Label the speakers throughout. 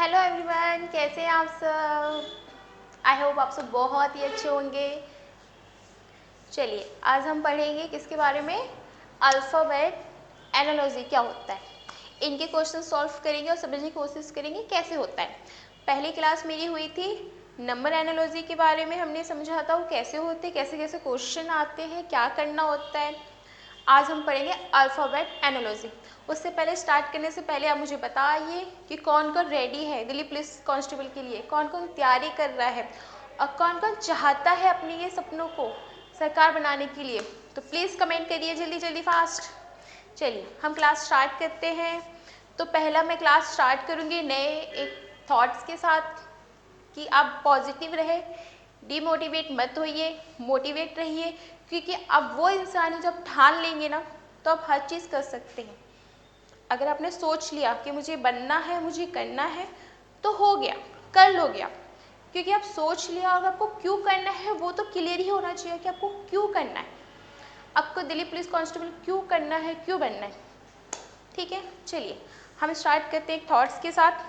Speaker 1: Hello everyone, कैसे हैं आप सब। आई होप आप सब बहुत ही अच्छे होंगे। चलिए आज हम पढ़ेंगे किसके बारे में, अल्फ़ाबेट एनालॉजी क्या होता है। इनके क्वेश्चन सॉल्व करेंगे और समझने की कोशिश करेंगे कैसे होता है। पहली क्लास मेरी हुई थी नंबर एनालॉजी के बारे में, हमने समझा था वो कैसे होते, कैसे कैसे क्वेश्चन आते हैं, क्या करना होता है। आज हम पढ़ेंगे अल्फ़ाबेट एनालॉजी। उससे पहले स्टार्ट करने से पहले आप मुझे बताइए कि कौन कौन रेडी है दिल्ली पुलिस कांस्टेबल के लिए, कौन कौन तैयारी कर रहा है और कौन कौन चाहता है अपने ये सपनों को सरकार बनाने के लिए। तो प्लीज़ कमेंट करिए जल्दी जल्दी फास्ट। चलिए हम क्लास स्टार्ट करते हैं। तो पहला मैं क्लास स्टार्ट करूँगी नए एक थॉट्स के साथ कि आप पॉजिटिव रहे, डिमोटिवेट मत होइए, मोटिवेट रहिए, क्योंकि अब वो इंसान है जब ठान लेंगे ना तो आप हर चीज़ कर सकते हैं। अगर आपने सोच लिया कि मुझे बनना है, मुझे करना है, तो हो गया, कर लोगे आप, क्योंकि आप सोच लिया। और आपको क्यों करना है वो तो क्लियर ही होना चाहिए कि आपको क्यों करना है, आपको दिल्ली पुलिस कांस्टेबल क्यों करना है, क्यों बनना है। ठीक है, चलिए हम स्टार्ट करते हैं एक थॉट्स के साथ।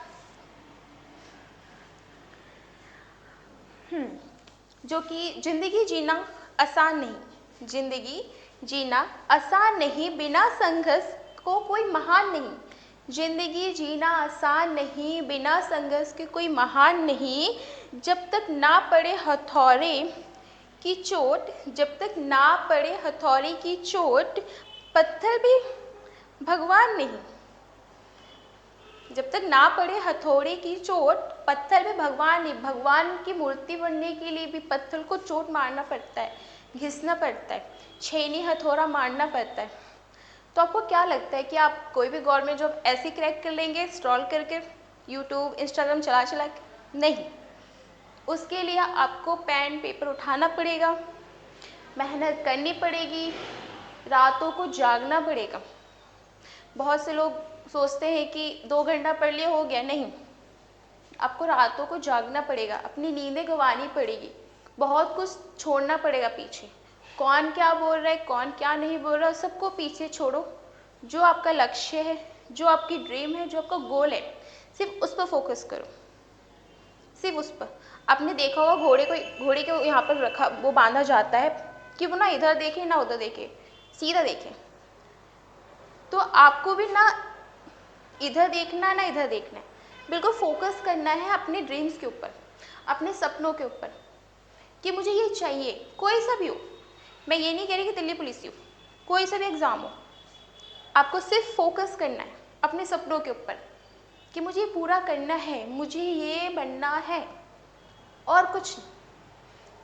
Speaker 1: जो कि ज़िंदगी जीना आसान नहीं, ज़िंदगी जीना आसान नहीं, बिना संघर्ष को कोई महान नहीं। ज़िंदगी जीना आसान नहीं, बिना संघर्ष के कोई महान नहीं। जब तक ना पड़े हथौड़े की चोट, जब तक ना पड़े हथौड़े की चोट, पत्थर भी भगवान नहीं। जब तक ना पड़े हथौड़े की चोट, पत्थर में भगवान नहीं। भगवान की मूर्ति बनने के लिए भी पत्थर को चोट मारना पड़ता है, घिसना पड़ता है, छेनी हथौड़ा मारना पड़ता है। तो आपको क्या लगता है कि आप कोई भी गवर्नमेंट जॉब ऐसे क्रैक कर लेंगे स्क्रॉल करके, यूट्यूब इंस्टाग्राम चला चला के? नहीं, उसके लिए आपको पेन पेपर उठाना पड़ेगा, मेहनत करनी पड़ेगी, रातों को जागना पड़ेगा। बहुत से लोग सोचते हैं कि 2 घंटा पढ़ लिया हो गया, नहीं, आपको रातों को जागना पड़ेगा, अपनी नींदें गंवानी पड़ेगी, बहुत कुछ छोड़ना पड़ेगा पीछे। कौन क्या बोल रहा है, कौन क्या नहीं बोल रहा है, सबको पीछे छोड़ो। जो आपका लक्ष्य है, जो आपकी ड्रीम है, जो आपका गोल है, सिर्फ उस पर फोकस करो, सिर्फ उस पर। आपने देखा होगा घोड़े को यहाँ पर रखा, वो बांधा जाता है कि वो ना इधर देखे ना उधर देखे, सीधा देखे। तो आपको भी ना इधर देखना ना इधर देखना है, बिल्कुल फोकस करना है अपने ड्रीम्स के ऊपर, अपने सपनों के ऊपर, कि मुझे ये चाहिए, कोई सा भी हो। मैं ये नहीं कह रही कि दिल्ली पुलिस ही हो, कोई सा भी एग्ज़ाम हो, आपको सिर्फ फोकस करना है अपने सपनों के ऊपर कि मुझे ये पूरा करना है, मुझे ये बनना है, और कुछ नहीं।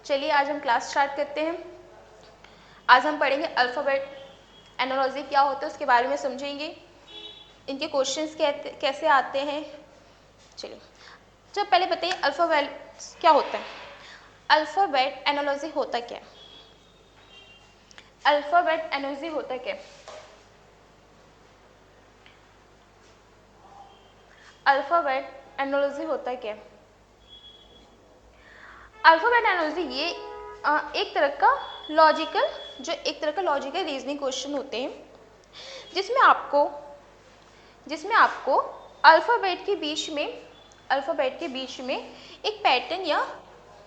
Speaker 1: चलिए आज हम क्लास स्टार्ट करते हैं। आज हम पढ़ेंगे अल्फ़ाबेट एनालॉजी क्या होता है, उसके बारे में समझेंगे, इनके क्वेश्चंस कैसे आते हैं। चलिए जब पहले बताइए अल्फ़ाबेट क्या होता है। अल्फ़ाबेट एनालॉजी होता क्या है, अल्फ़ाबेट एनालॉजी होता क्या है। अल्फ़ाबेट एनालॉजी होता क्या है। अल्फ़ाबेट एनालॉजी ये एक तरह का लॉजिकल रीजनिंग क्वेश्चन होते हैं, जिसमें आपको अल्फ़ाबेट के बीच में एक पैटर्न या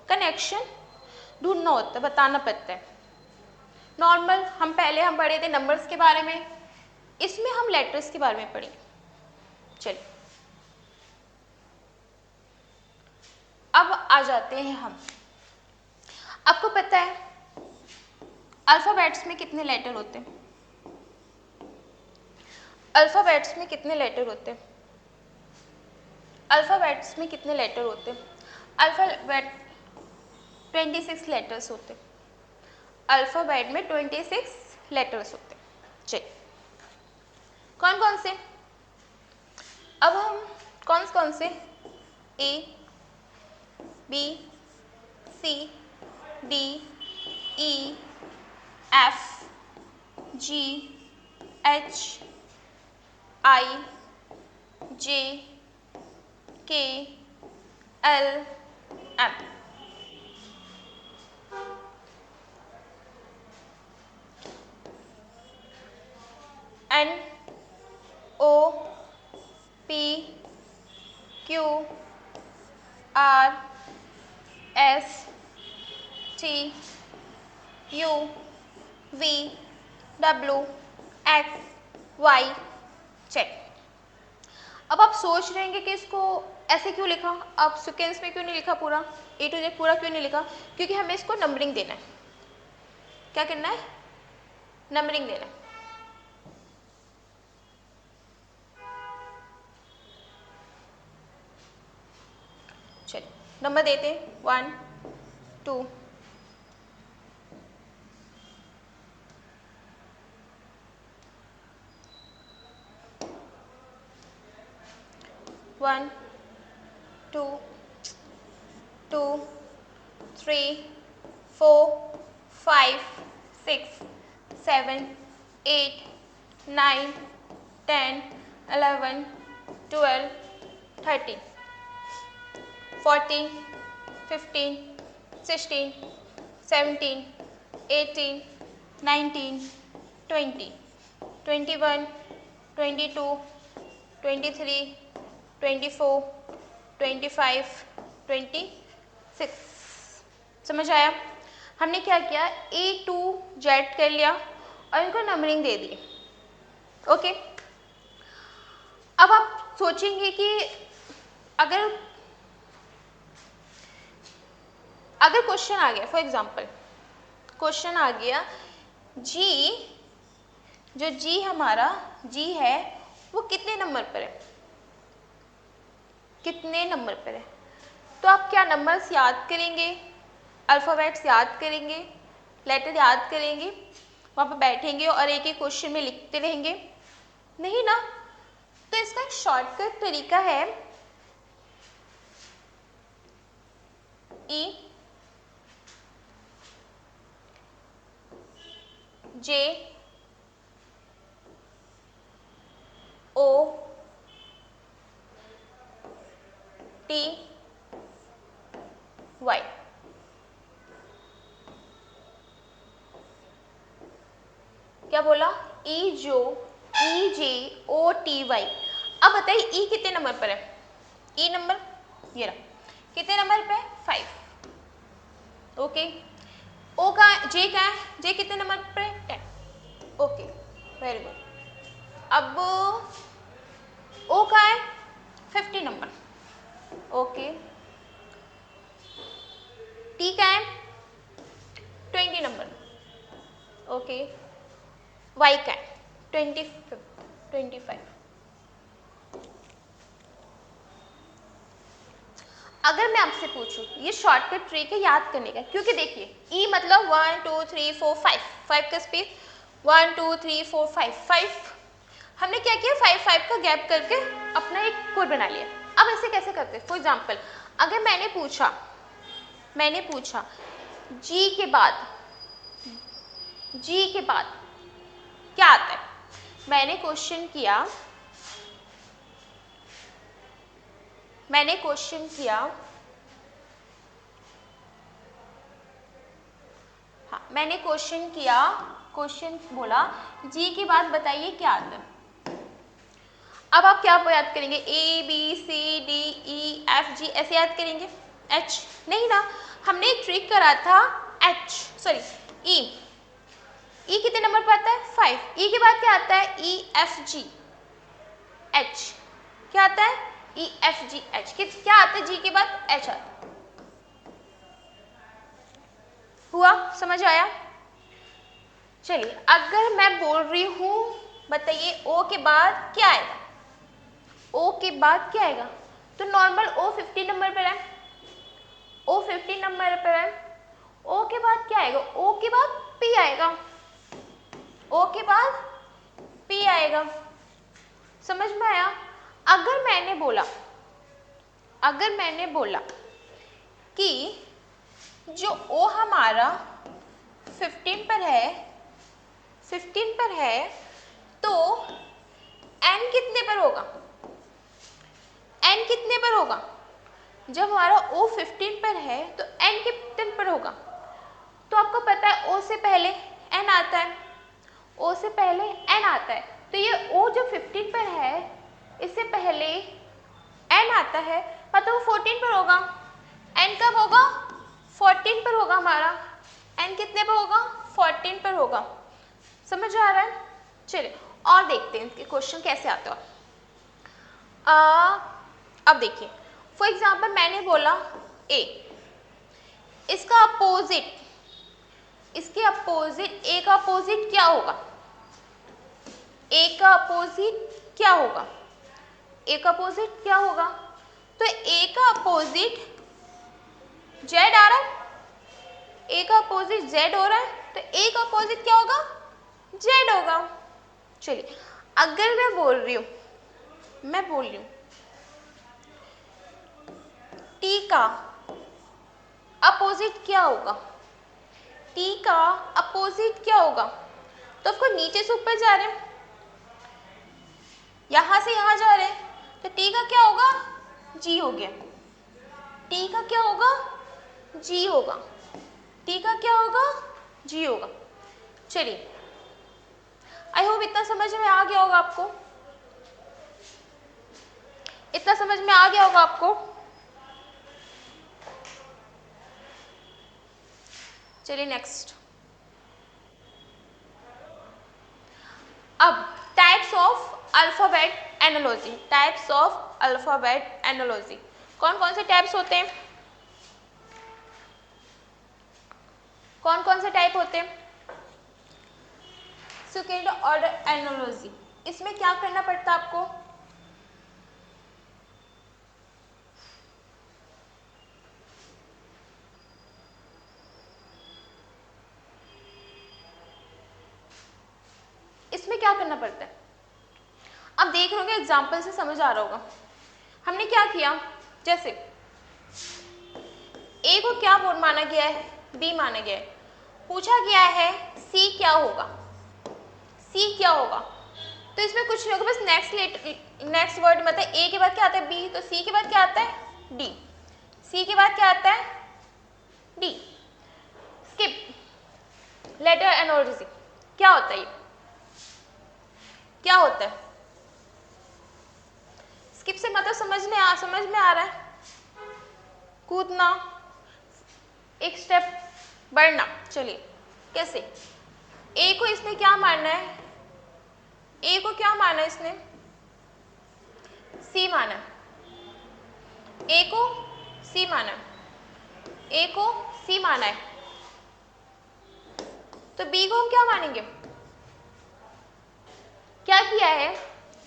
Speaker 1: कनेक्शन ढूंढना होता है, बताना पड़ता है। नॉर्मल हम पढ़े थे नंबर्स के बारे में, इसमें हम लेटर्स के बारे में पढ़ेंगे। चलिए अब आ जाते हैं हम। आपको पता है अल्फ़ाबेट्स में कितने लेटर होते हैं, अल्फ़ाबेट्स में कितने लेटर होते हैं, अल्फ़ाबेट्स में कितने लेटर होते हैं। अल्फ़ाबेट 26 लेटर्स होते हैं, अल्फ़ाबेट में 26 लेटर्स होते हैं। चलिए कौन कौन से, अब हम कौन से A B C D E F G H I J K L M, N O P Q R S T U V W X Y Z। अब आप सोच रहे हैं कि इसको ऐसे क्यों लिखा, अब सीक्वेंस में क्यों नहीं लिखा पूरा, A to Z पूरा क्यों नहीं लिखा, क्योंकि हमें इसको नंबरिंग देना है। क्या करना है, नंबरिंग देना है। चलिए नंबर देते हैं 1 2 1 2 2 3 4 5 6 7 8 9 10 11 12 13 14 15 16 17 18 19 20 21 22 23 24 25 26। समझ आया? हमने क्या किया, A to Z कर लिया और इनको नंबरिंग दे दी। ओके, अब आप सोचेंगे कि अगर क्वेश्चन आ गया, फॉर एग्जांपल क्वेश्चन आ गया G, जो G हमारा G है वो कितने नंबर पर है, कितने नंबर पर है, तो आप क्या नंबर्स याद करेंगे, अल्फ़ाबेट्स याद करेंगे, लेटर याद करेंगे, वहाँ पर बैठेंगे और एक एक क्वेश्चन में लिखते रहेंगे, नहीं ना। तो इसका एक शॉर्टकट तरीका है E J O T Y। क्या बोला, E जो E J O T Y। अब बताइए E कितने नंबर पर है, E नंबर ये रहा, कितने नंबर पे है, 5। ओके, O का J का है, J कितने नंबर पर है, 10। Okay very good. अब O का है 50 नंबर। ओके, T का है 20 नंबर। ओके, Y का है 25। अगर मैं आपसे पूछूं, ये शॉर्टकट ट्रिक है याद करने का, क्योंकि देखिए E मतलब 1 2 3 4 5 का स्पेस 1 2 3 4 5 हमने क्या किया, 5 का गैप करके अपना एक कोड बना लिया। अब ऐसे कैसे करते हैं, फॉर एग्जाम्पल अगर मैंने पूछा G के बाद क्या आता है, मैंने क्वेश्चन किया, क्वेश्चन बोला G के बाद बताइए क्या आता है। अब आप क्या याद करेंगे, A B C D E F G ऐसे याद करेंगे, H नहीं ना, हमने एक ट्रिक करा था E कितने नंबर पर आता है, 5। E के बाद क्या आता है, E F G H, क्या आता है, E F G H, क्या आता है G के बाद, H आता है। हुआ, समझ आया? चलिए अगर मैं बोल रही हूँ बताइए O के बाद क्या आएगा, O के बाद क्या आएगा, तो नॉर्मल O 50 नंबर पर है, O 50 नंबर पर है, O के बाद क्या आएगा, O के बाद P आएगा, O के बाद P आएगा। समझ में आया? अगर मैंने बोला कि जो O हमारा 15 पर है तो N कितने पर होगा, N कितने पर होगा, जब हमारा O 15 पर है तो N कितने पर होगा, तो आपको पता है O से पहले N आता है, O से पहले N आता है, तो ये O जो 15 पर है इससे पहले N आता है मतलब वो 14 पर होगा। n कब होगा? 14 पर होगा हमारा। n कितने पर होगा? 14 पर होगा। समझ आ रहा है? चलिए और देखते हैं इसके क्वेश्चन कैसे आते हो। अब देखिए फॉर एग्जाम्पल मैंने बोला a, इसका अपोजिट, इसके अपोजिट a का अपोजिट क्या होगा? a का अपोजिट क्या होगा? a का अपोजिट क्या होगा? तो a का अपोजिट z आ रहा है, a का अपोजिट z हो रहा है, तो a का अपोजिट क्या होगा? z होगा। चलिए अगर मैं बोल रही हूँ t का अपोजिट क्या होगा? t का अपोजिट क्या होगा? तो आपको नीचे से ऊपर जा रहे हैं, यहां से यहां जा रहे हैं, तो t का क्या होगा? g हो गया। t का क्या होगा? g होगा। t का क्या होगा? g होगा। चलिए आई होप इतना समझ में आ गया होगा आपको, इतना समझ में आ गया होगा आपको। चलिए नेक्स्ट। अब types of alphabet analogy, types of alphabet analogy, कौन कौन से टाइप्स होते हैं? कौन कौन से टाइप होते हैं? सेकंड ऑर्डर एनालॉजी, इसमें क्या करना पड़ता है आपको? इसमें क्या करना पड़ता है? अब देख रहे होंगे एग्जाम्पल से समझ आ रहा होगा। हमने क्या किया, जैसे ए को क्या बोल माना गया है? बी माना गया है। पूछा गया है सी क्या होगा? सी क्या होगा? तो इसमें कुछ नहीं होगा, बस नेक्स्ट वर्ड मतलब ए के बाद क्या आता है? बी, तो सी के बाद क्या आता है? डी। सी के बाद क्या आता है? डी। स्किप लेटर एनालॉजी क्या होता है? क्या होता है? स्किप से मतलब समझ में आ रहा है, कूदना, एक स्टेप बढ़ना। चलिए कैसे? ए को इसने क्या मानना है? ए को क्या माना है इसने? सी माना। ए को सी माना, ए को सी माना है, तो बी को हम क्या मानेंगे? क्या किया है?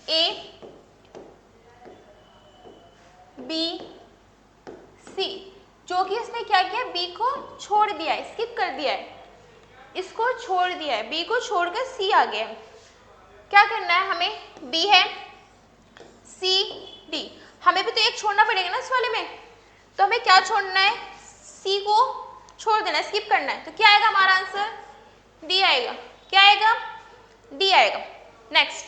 Speaker 1: ए बी सी, जो कि इसने क्या किया? बी को छोड़ दिया है, स्किप कर दिया है, इसको छोड़ दिया है, बी को छोड़कर सी आ गया है। क्या करना है हमें? बी है, सी, डी, हमें भी तो एक छोड़ना पड़ेगा ना इस वाले में, तो हमें क्या छोड़ना है? सी को छोड़ देना है, स्किप करना है। तो क्या आएगा हमारा आंसर? डी आएगा। क्या आएगा? डी आएगा। नेक्स्ट,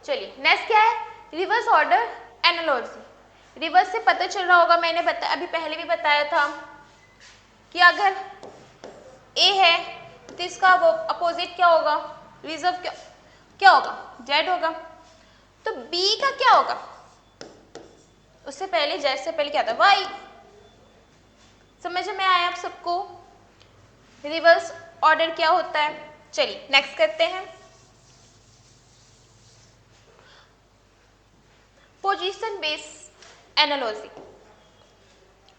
Speaker 1: चलिए नेक्स्ट क्या है? Reverse order analogy. रिवर्स से पता चल रहा होगा, मैंने अभी पहले भी बताया था कि अगर ए है तो इसका वो अपोजिट क्या होगा? रिजर्व क्या होगा? जेड होगा। तो बी का क्या होगा? उससे पहले जेड से पहले क्या था? वाई। समझ में आया आप सबको रिवर्स ऑर्डर क्या होता है? चलिए नेक्स्ट करते हैं। पोजीशन बेस एनालॉजी,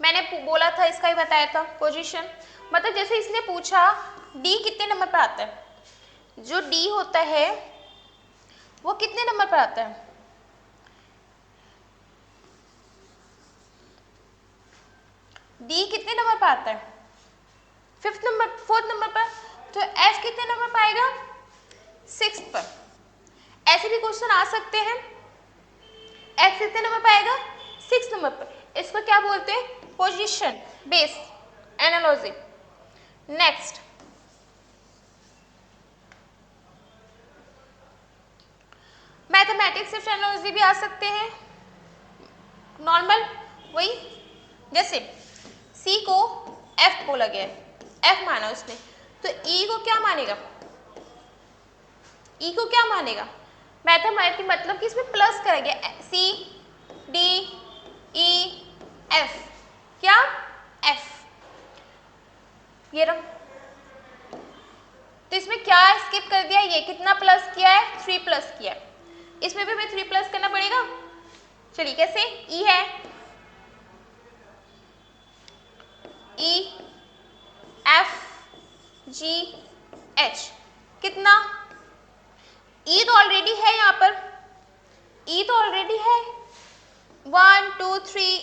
Speaker 1: मैंने बोला था, इसका ही बताया था। पोजीशन मतलब जैसे इसने पूछा डी कितने नंबर पर आता है, जो डी होता है वो कितने नंबर पर आता है? डी कितने नंबर पर आता है? 5th नंबर, 4th नंबर पर। तो एफ कितने नंबर पर आएगा? 6th पर। ऐसे भी क्वेश्चन आ सकते हैं, एफ कितने नंबर पर आएगा? 6th नंबर पर। इसको क्या बोलते हैं? Position base analogy. Next, mathematics shift analogy भी आ सकते हैं। नॉर्मल वही, जैसे सी को एफ बोला गया है, एफ माना उसने, तो ई को क्या मानेगा, ई को क्या मानेगा, मैथमेटिक मतलब कि इसमें प्लस करेंगे, सी डी ई एफ, क्या एफ, ये रहा। तो इसमें क्या स्किप कर दिया, ये कितना प्लस किया है, 3 प्लस किया है, इसमें भी हमें 3 प्लस करना पड़ेगा। चलिए कैसे, ई है, ई एफ जी एच, कितना, ई तो ऑलरेडी है यहाँ पर, ई तो ऑलरेडी है, 1 2 3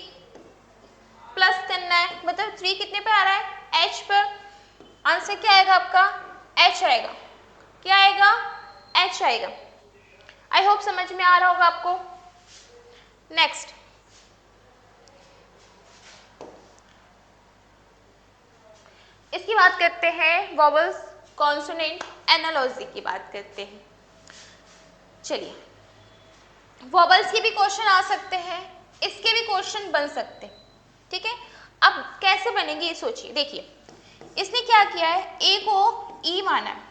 Speaker 1: प्लस करना है, मतलब 3 कितने पे आ रहा है, एच पर, आंसर क्या आएगा आपका, एच आएगा, क्या आएगा, एच आएगा। आई होप समझ में आ रहा होगा आपको। नेक्स्ट, इसकी बात करते हैं, वॉवल्स कॉन्सोनेंट एनालॉजी की बात करते हैं। चलिए, वॉवल्स के भी क्वेश्चन आ सकते हैं, इसके भी क्वेश्चन बन सकते हैं, ठीक है। अब कैसे बनेंगे ये सोचिए, देखिए इसने क्या किया है, ए को ई माना है,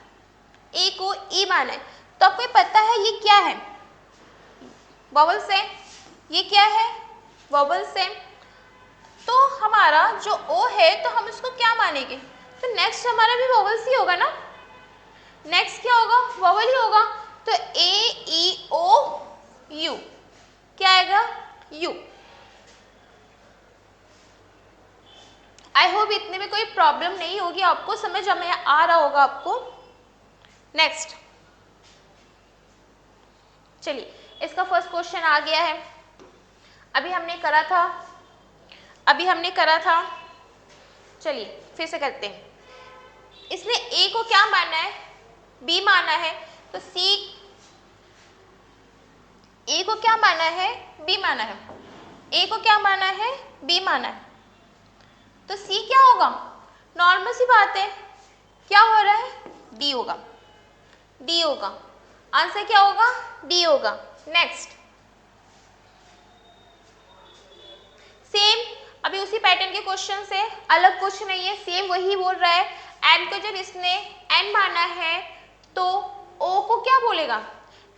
Speaker 1: ए को ई माना है, तो आपको पता है ये क्या है, वॉवल्स है, ये क्या है, वॉवल्स है, तो हमारा जो ओ है तो हम उसको क्या मानेंगे, तो नेक्स्ट हमारा भी वॉवल्स ही होगा ना, नेक्स्ट क्या होगा, वॉवल ही होगा, तो ए ई ओ यू, क्या आएगा, यू। आई होप इतने में कोई प्रॉब्लम नहीं होगी आपको, समझ में आ रहा होगा आपको। नेक्स्ट, चलिए इसका फर्स्ट क्वेश्चन आ गया है, अभी हमने करा था, चलिए फिर से करते हैं। इसने ए को क्या माना है, बी माना है, तो सी, ए को क्या माना है, बी माना है, ए को क्या माना है, बी माना है, तो सी क्या होगा, नॉर्मल सी बात है, क्या हो रहा है, डी होगा, डी होगा, आंसर क्या होगा, डी होगा। नेक्स्ट, सेम, अभी उसी पैटर्न के क्वेश्चन से, अलग कुछ नहीं है, सेम वही बोल रहा है, एम को जब इसने एन माना है तो ओ को क्या बोलेगा,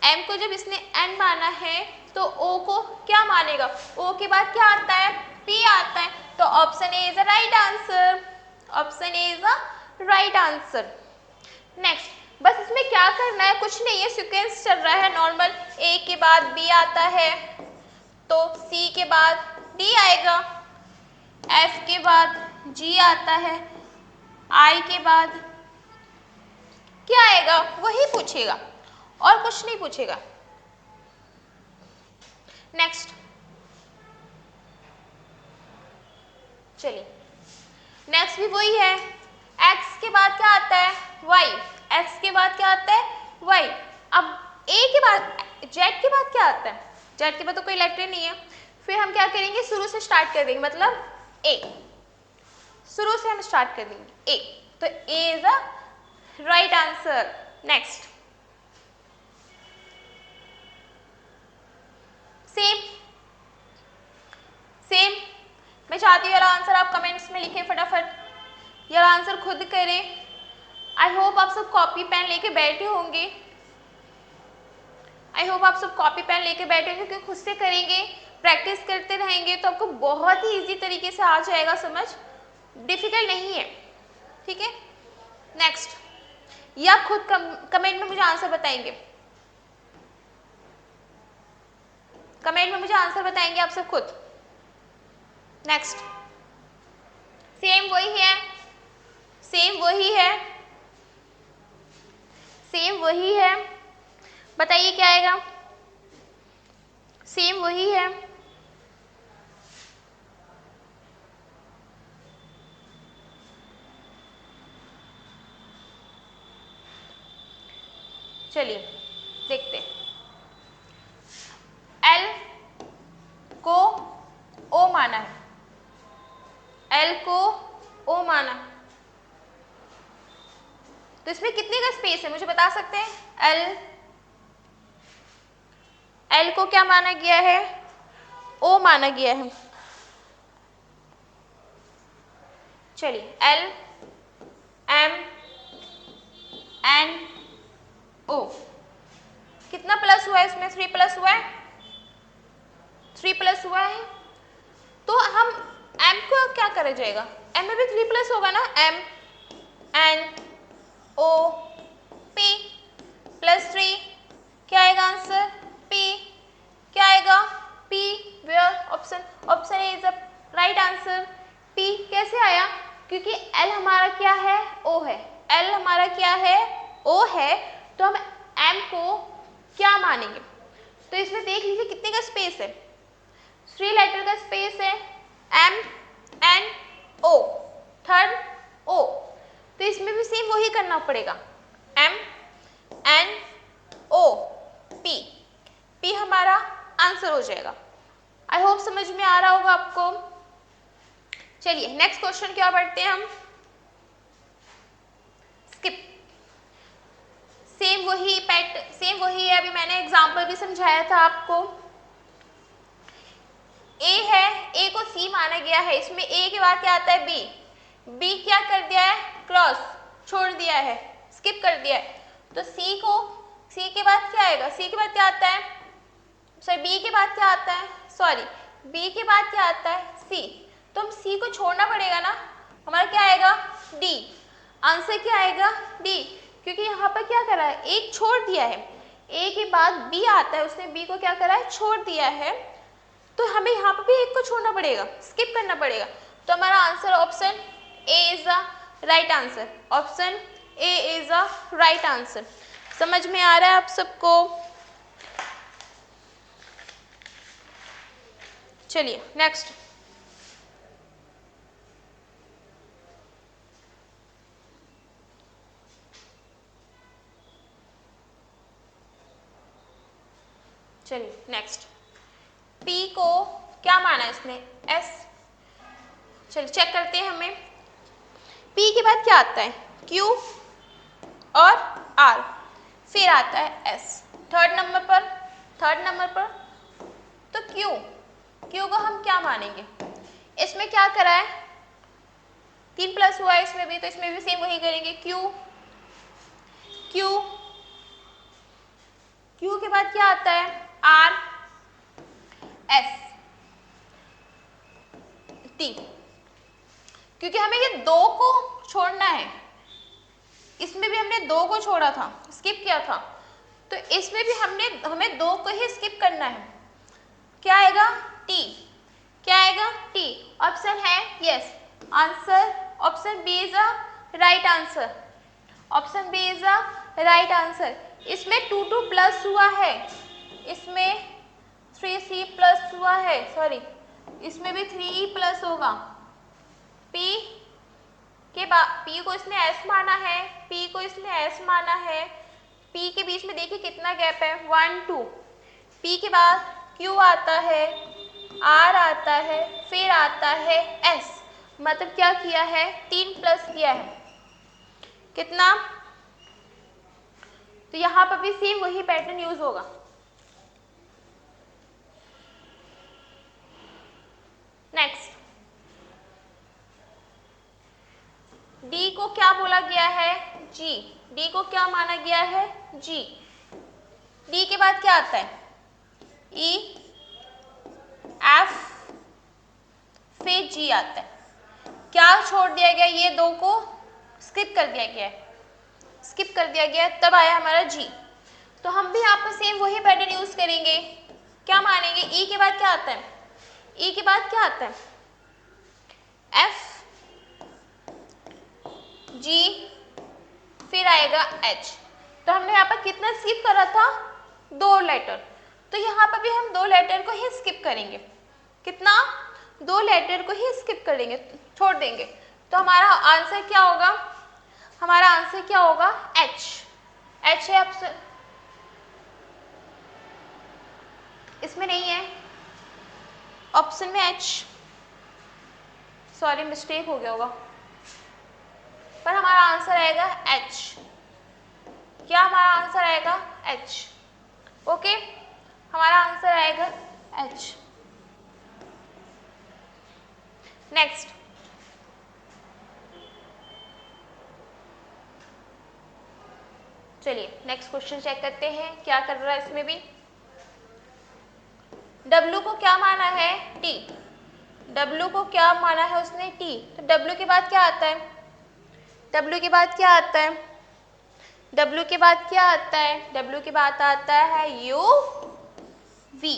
Speaker 1: एम को जब इसने एन माना है तो ओ को क्या मानेगा, ओ के बाद क्या आता है, पी आता है, तो option A is a right answer, option A is a right answer. Next, बस इसमें क्या करना है, कुछ नहीं है, सीक्वेंस चल रहा है नॉर्मल, ए के बाद बी आता है तो सी के बाद डी आएगा, एफ के बाद जी आता है, आई के बाद क्या आएगा, वही पूछेगा और कुछ नहीं पूछेगा। नेक्स्ट, चलिए नेक्स्ट भी वही है, x के बाद क्या आता है, y, x के बाद क्या आता है, y, अब a के बाद, z के बाद क्या आता है, z के बाद तो कोई लेटर नहीं है, फिर हम क्या करेंगे, शुरू से स्टार्ट कर देंगे, मतलब a, शुरू से हम स्टार्ट कर देंगे a, तो a is a right answer. Next, same, मैं चाहती हूँ यार आंसर आप कमेंट्स में लिखें फटाफट, यार आंसर खुद करें। आई होप आप सब कॉपी पेन लेके बैठे होंगे, आई होप आप सब कॉपी पेन लेके बैठे होंगे, क्योंकि खुद से करेंगे, प्रैक्टिस करते रहेंगे तो आपको बहुत ही इजी तरीके से आ जाएगा समझ, डिफिकल्ट नहीं है, ठीक है। नेक्स्ट, ये आप खुद कमेंट में मुझे आंसर बताएंगे, कमेंट में मुझे आंसर बताएंगे आप सब खुद। नेक्स्ट, सेम वही है, सेम वही है, सेम वही है, बताइए क्या आएगा, सेम वही है, चलिए देखते हैं। एल को ओ माना है, एल को ओ माना, तो इसमें कितने का स्पेस है मुझे बता सकते हैं, एल को क्या माना गया है, ओ माना गया है, चलिए एल ओ। कितना प्लस हुआ है इसमें? 3 प्लस हुआ है, 3 प्लस हुआ है। तो हम m को क्या करा जाएगा? m में भी 3 प्लस होगा ना, m n o p plus 3, क्या आएगा आंसर? p। क्या आएगा? p where? Option, option A is the right answer. p कैसे आया? क्योंकि l हमारा क्या है? o है। l हमारा क्या है? o है। तो हम m को क्या मानेंगे? तो इसमें देख लीजिए कितने का स्पेस है, 3 लेटर का स्पेस है, m n o, third o। तो इसमें भी सेम वही करना पड़ेगा, m n o p। p हमारा आंसर हो जाएगा। आई होप समझ में आ रहा होगा आपको। चलिए नेक्स्ट क्वेश्चन क्या पढ़ते हैं हम? स्किप। सेम वही है, अभी मैंने एग्जांपल भी समझाया था आपको। ए है, ए को सी माना गया है, इसमें ए के बाद क्या आता है? बी। बी क्या कर दिया है? क्रॉस छोड़ दिया है, स्किप कर दिया है। तो सी को, सी के बाद क्या आएगा? सी के बाद क्या आता है? सॉरी बी के बाद क्या आता है? सॉरी बी के बाद क्या आता है? सी। तो हम सी को छोड़ना पड़ेगा ना, हमारा क्या आएगा? डी। आंसर क्या आएगा? डी। क्योंकि यहाँ पर क्या करा है? एक छोड़ दिया है, ए के बाद बी आता है, उसने बी को क्या करा है? छोड़ दिया है। तो हमें यहाँ पर भी एक को छोड़ना पड़ेगा, स्किप करना पड़ेगा। तो हमारा answer option A is the right answer. Option A is the right answer. समझ में आ रहा है आप सबको? चलिए नेक्स्ट। चलिए नेक्स्ट। P को क्या माना है इसने? S। चलिए चेक करते हैं हमें। P के बाद क्या आता है? Q और R, फिर आता है S थर्ड नंबर पर। तो Q को हम क्या मानेंगे? इसमें क्या करा है? 3 प्लस हुआ है इसमें भी, तो इसमें भी सेम वही करेंगे। Q के बाद क्या आता है? R S T। क्योंकि हमें ये 2 को छोड़ना है, इसमें भी हमने 2 को छोड़ा था, स्किप किया था, तो इसमें भी हमें 2 को ही स्किप करना है। क्या आएगा? T। क्या आएगा? T। ऑप्शन है yes, answer option B is a right answer. Option B is a right answer. इसमें 2 प्लस हुआ है, इसमें 3C प्लस हुआ है, सॉरी इसमें भी 3E प्लस होगा। P के बाद P को इसने S माना है, P को इसने S माना है। P के बीच में देखिए कितना गैप है? 1 2। P के बाद Q आता है, R आता है, फिर आता है S। मतलब क्या किया है? 3 प्लस किया है। कितना? तो यहाँ पर भी सेम वही पैटर्न यूज होगा। नेक्स्ट, D को क्या बोला गया है? G। D को क्या माना गया है? G। D के बाद क्या आता है? E F फिर G आता है। क्या छोड़ दिया गया? ये 2 को स्किप कर दिया गया है, स्किप कर दिया गया है, तब आया हमारा G। तो हम भी यहाँ पर सेम वही पैटर्न यूज करेंगे। क्या मानेंगे? E के बाद क्या आता है? E के बाद क्या आता है? F G फिर आएगा H। तो हमने यहाँ पर कितना स्किप करा था? 2 लेटर। तो यहाँ पर भी हम 2 लेटर को ही स्किप करेंगे। कितना? 2 लेटर को ही स्किप करेंगे, छोड़ देंगे। तो हमारा आंसर क्या होगा? हमारा आंसर क्या होगा? H। H है ऑप्शन, इसमें नहीं है ऑप्शन में H, सॉरी मिस्टेक हो गया होगा, पर हमारा आंसर आएगा H। क्या हमारा आंसर आएगा? H। ओके, हमारा आंसर आएगा H। नेक्स्ट, चलिए नेक्स्ट क्वेश्चन चेक करते हैं क्या कर रहा है इसमें भी। W को क्या माना है? T। W को क्या माना है उसने? T। तो W के बाद क्या आता है? W के बाद क्या आता है? W के बाद क्या आता है? W के बाद आता है U V।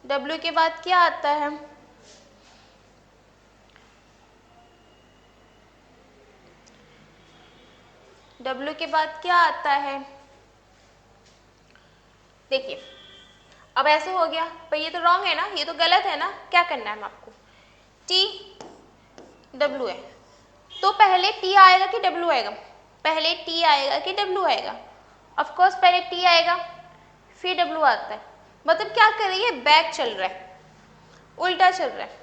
Speaker 1: W के बाद क्या आता है? W के बाद क्या आता है? देखिए अब ऐसे हो गया, पर ये तो रॉन्ग है ना, ये तो गलत है ना। क्या करना है आपको? T W है तो पहले T आएगा कि W आएगा? पहले T आएगा कि W आएगा? ऑफ कोर्स पहले T आएगा फिर W आता है। मतलब क्या कर रही है? बैक चल रहा है, उल्टा चल रहा है।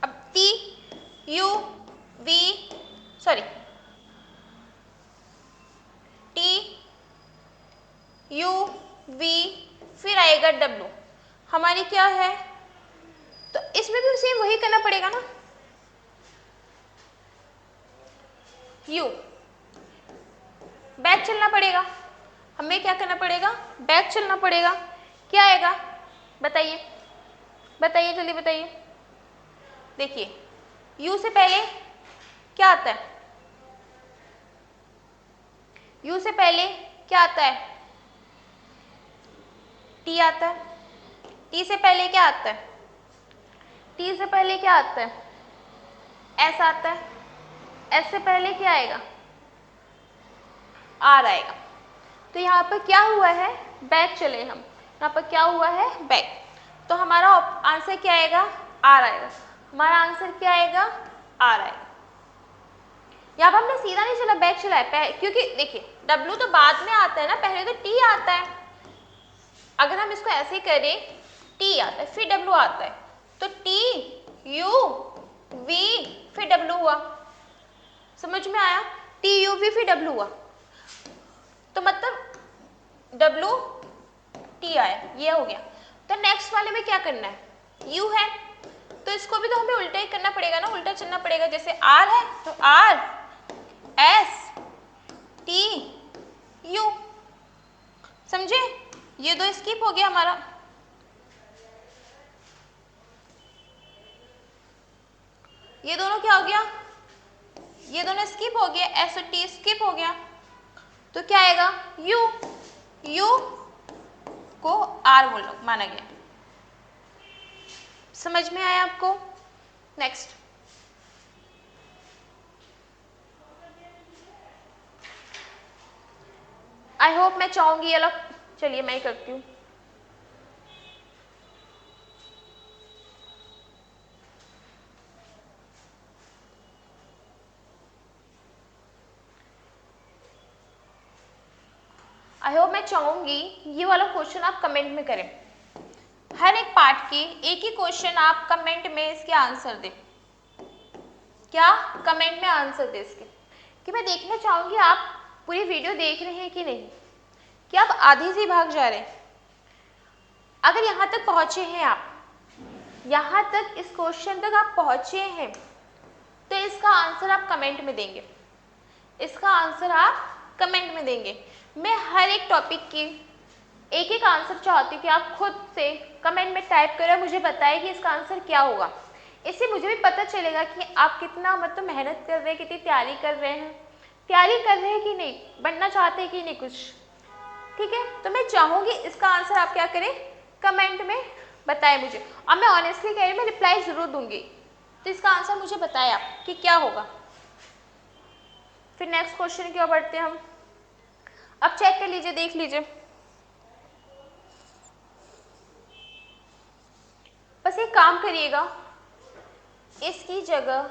Speaker 1: अब T U V sorry T U V फिर आएगा W। हमारी क्या है? तो इसमें भी सेम वही करना पड़ेगा ना। U बैक चलना पड़ेगा, हमें क्या करना पड़ेगा? बैक चलना पड़ेगा। क्या आएगा? बताइए बताइए जल्दी बताइए। देखिए U से पहले क्या आता है? U से पहले क्या आता है? T आता है। T से पहले क्या आता है? T से पहले क्या आता है? S आता है। S से पहले क्या आएगा? R आएगा। तो यहाँ पर क्या हुआ है? बैक चले हम, यहाँ पर क्या हुआ है? बैक। तो हमारा आंसर क्या आएगा? R आएगा। हमारा आंसर क्या आएगा? R आएगा। यहाँ पर हमने सीधा नहीं चला, बैक चला है, क्योंकि देखिए W तो बाद में आता है ना, पहले तो T आता है। अगर हम इसको ऐसे करें, T आता है फिर W आता है, तो T U V फिर W हुआ। समझ में आया? T U V फिर W हुआ, तो मतलब W T आया, ये हो गया। तो नेक्स्ट वाले में क्या करना है? U है तो इसको भी तो हमें उल्टा ही करना पड़ेगा ना, उल्टा चलना पड़ेगा। जैसे R है तो R S T U, समझे? ये दो स्किप हो गया हमारा। ये दोनों क्या हो गया? ये दोनों स्किप हो गया, S और T स्किप हो गया। तो क्या आएगा? U। U को R माना गया। समझ में आया आपको? नेक्स्ट आई होप, मैं चाहूंगी अलग, चलिए मैं ही करती हूँ। आई होप, मैं चाहूंगी ये वाला क्वेश्चन आप कमेंट में करें। हर एक पार्ट के एक ही क्वेश्चन आप कमेंट में इसके आंसर दें। क्या? कमेंट में आंसर दे इसके, कि मैं देखना चाहूंगी आप पूरी वीडियो देख रहे हैं कि नहीं, कि आप आधे से भाग जा रहे हैं। अगर यहाँ तक पहुंचे हैं आप, यहाँ तक इस क्वेश्चन तक आप पहुंचे हैं, तो इसका आंसर आप कमेंट में देंगे। इसका आंसर आप कमेंट में देंगे। मैं हर एक टॉपिक की एक एक आंसर चाहती हूँ कि आप खुद से कमेंट में टाइप करें, मुझे बताएं कि इसका आंसर क्या होगा। इससे मुझे भी पता चलेगा कि आप कितना मतलब मेहनत कर रहे हैं, कितनी तैयारी कर रहे हैं, तैयारी कर रहे हैं कि नहीं, बनना चाहते हैं कि नहीं कुछ। ठीक है, तो मैं चाहूँगी इसका आंसर आप क्या करें? कमेंट में बताएं मुझे। और मैं ऑनेस्टली कह रही हूँ, मैं रिप्लाई ज़रूर दूंगी। तो इसका आंसर मुझे बताएं आप कि क्या होगा। फिर नेक्स्ट क्वेश्चन की ओर बढ़ते हैं हम। अब चेक कर लीजिए, देख लीजिए, बस एक काम करिएगा, इसकी जगह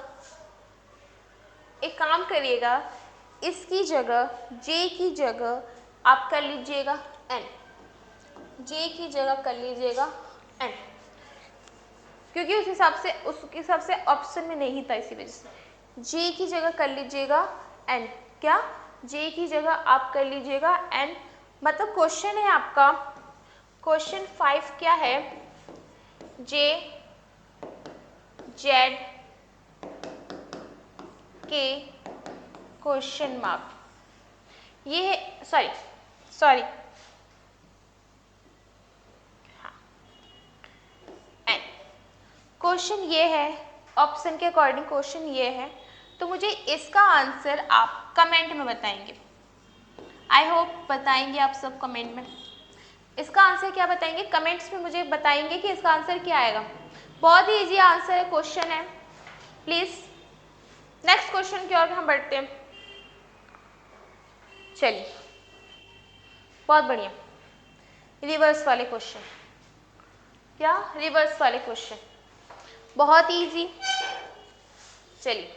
Speaker 1: एक काम करिएगा, इसकी जगह J की जगह आप कर लीजिएगा N। J की जगह कर लीजिएगा N, क्योंकि उस हिसाब से ऑप्शन में नहीं था, इसी वजह से J की जगह कर लीजिएगा N। क्या? J की जगह आप कर लीजिएगा N। मतलब क्वेश्चन है आपका, क्वेश्चन 5 क्या है? J Z K question mark. ये है, सॉरी हाँ, एन। क्वेश्चन ये है, ऑप्शन के अकॉर्डिंग क्वेश्चन ये है, तो मुझे इसका आंसर आप कमेंट में बताएंगे। आई होप बताएंगे आप सब कमेंट में। इसका आंसर क्या बताएंगे, कमेंट्स में मुझे बताएंगे कि इसका आंसर क्या आएगा। बहुत ही इजी आंसर है, क्वेश्चन है। प्लीज नेक्स्ट क्वेश्चन की ओर हम बढ़ते हैं। चलिए, बहुत बढ़िया, रिवर्स वाले क्वेश्चन। क्या, रिवर्स वाले क्वेश्चन, बहुत इजी। चलिए,